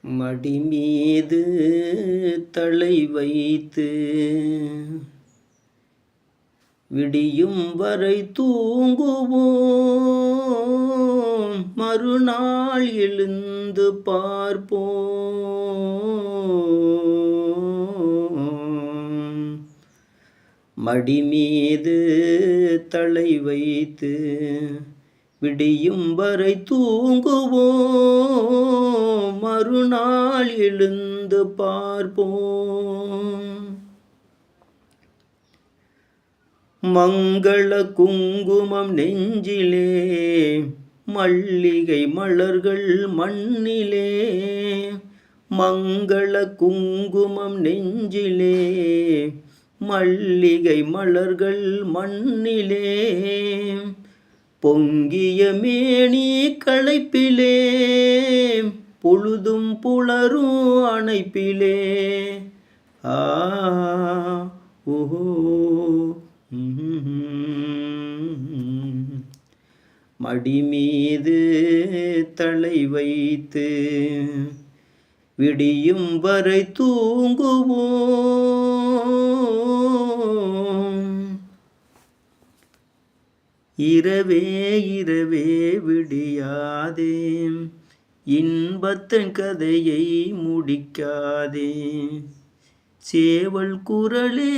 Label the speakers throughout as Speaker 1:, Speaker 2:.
Speaker 1: மடி மீது தலை வைத்து விடியும் வரை தூங்குவோம், மறுநாள் எழுந்து பார்ப்போம். மடி மீது தலை வைத்து விடியும் வரை தூங்குவோம், மறுநாள் எழுந்து பார்ப்போம். மங்கள குங்குமம் நெஞ்சிலே, மல்லிகை மலர்கள் மண்ணிலே. மங்கள குங்குமம் நெஞ்சிலே, மல்லிகை மலர்கள் மண்ணிலே. பொங்கிய மேனி களைப்பிலே, பொழுதும் புலரும் அணைப்பிலே. ஆ ஓஹோ மடி மீது தலை வைத்து விடியும் வரை தூங்குவோம். இரவே இரவே விடியாதே, இன்பத்தன் கதையை முடிக்காதே. சேவல் குரலே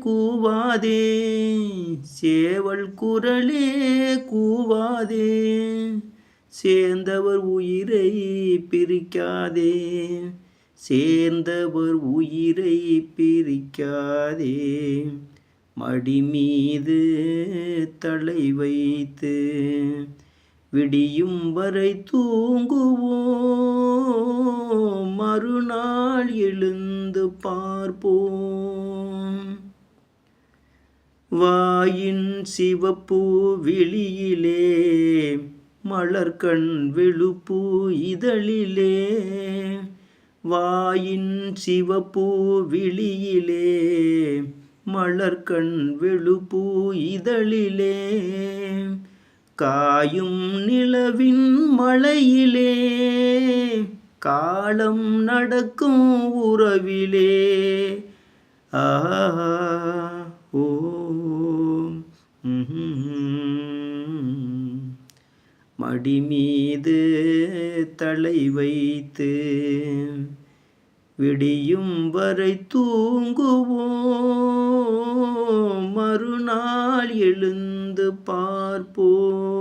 Speaker 1: கூவாதே, சேவல் குரலே கூவாதே. சேர்ந்தவர் உயிரை பிரிக்காதே, சேர்ந்தவர் உயிரை பிரிக்காதே. மடி மீது தலை வைத்து விடியும் வரை தூங்குவோம், மறுநாள் எழுந்து பார்ப்போம். வாயின் சிவப்பு விழியிலே, மலர்கண் வெளுப்பு இதழிலே. வாயின் சிவப்பு விழியிலே, மலர்கண் வெளுப்பு இதழிலே. காயும் நிலவின் மழையிலே, காலம் நடக்கும் உறவிலே. ஆ ஓ மடி மீது தலை வைத்து விடியும் வரை தூங்குவோம், மறுநாள் எழுந்து பார்ப்போம்.